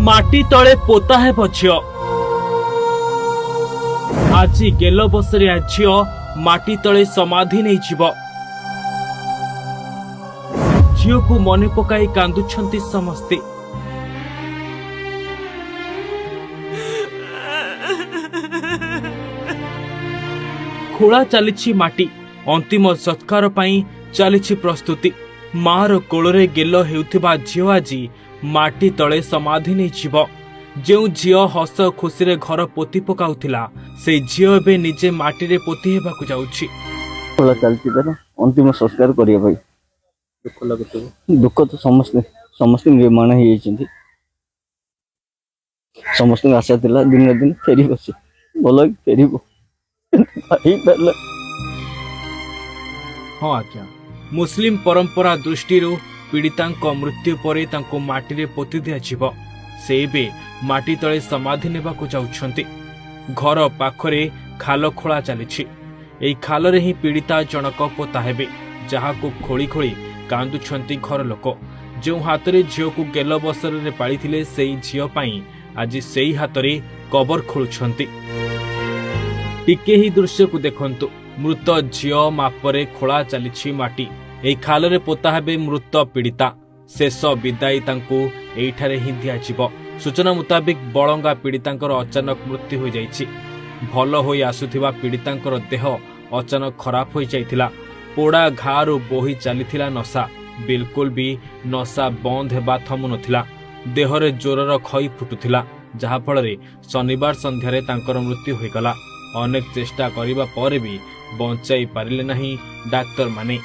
माटी तले पोता है झियो। आज गेल बसरिया झियो माटी तले समाधि नहीं जीव। झियो को मने पकाई कांदुछंती समस्ते। खोला चली माटी अंतिम सत्कार पाई चली प्रस्तुति। मार कोଳରେ गेल हेउथिबा झियो आजी माटी तले समाधि नहीं जीव। जो झियो हस खुशी रे घर पोती पकाउथिला से झियो एबे निजे माटी रे पोती हेबाकु जाउछि। खोला चलती तर अंतिम संस्कार करिया भाई। दुख लागुथि। दुख तो समस्त निर्माण ही जाइछन्ती। समस्त आशा थिला दिन दिन फेरी बसे बोल फेरीबो भाई बेला। हाँ आज्ञा मुस्लिम परंपरा दृष्टि पीड़िता मृत्यु पर माटी रे पोती दिया से बे माटी तले समाधि नेबाकु जाउछन्ति। घर पाखरे खाल खोला चली। एई खाल रे ही पीड़िता जनक पोता हेबे जहाकु खोली खोली कांदुछन्ति घर लोक। जो हाथ रे झियो को गेल बसर रे पाळिथिले सेई झियो पाई आज सेई हाथ रे कबर खोलुछन्ति। टिके ही दृश्य को देखंतु। मृत झियो मापरे खोला चली माटी। एई खाल रे पोता हेबे मृत पीड़िता। शेष विदाई तांकु एइठारे ही दियाजिव। सूचना मुताबिक बळंगा पीड़ितांकर अचानक मृत्यु हो जाइछि। भल होई आसुथिबा पीड़ितांकर देह अचानक खराब हो जाइथिला। पोड़ा घारु बोही चलीथिला नशा। बिल्कुल भी नशा बंद हेबा थमु नथिला। देहरे जोरर खई फुटुथिला जहा फଳରେ शनिवार संध्यारे तांकर मृत्यु होइगला। अनेक चेष्टा करिबा पर भी बंचाई पारिले नहीं डाक्तर माने।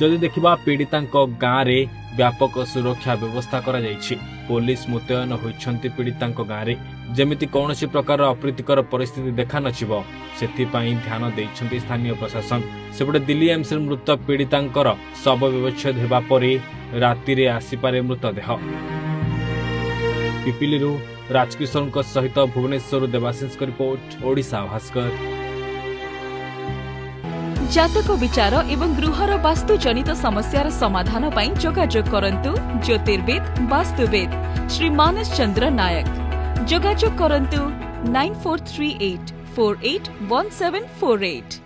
जदि देखिबा पीड़ितांक गाँ रे व्यापक सुरक्षा व्यवस्था करा जाइछि। पुलिस मुतयन होइछन्ति पीड़ितांक गाँ रे जेमिति कौनसी प्रकार अप्रीतिकर परिस्थिति देखा नछिबो सेथिपाई ध्यान दैछन्ति स्थानीय प्रशासन। सेपटे दिल्ली एम्स मृत पीड़ितांकर शव व्यवच्छेद हेबा परे राति रे आसीपारे मृतदेह। पिपिलिरु राजकिशोरଙ୍କ सहित भुवनेश्वर देवाशिष रिपोर्ट ओडिशा भास्कर। जातक विचार एवं गृहर वास्तु जनित समस्यार समाधान पाई जोगाजोग करंतु ज्योतिर्विद वास्तुविद श्री मानस चंद्र नायक। जोगाजोग करंतु 9438481748।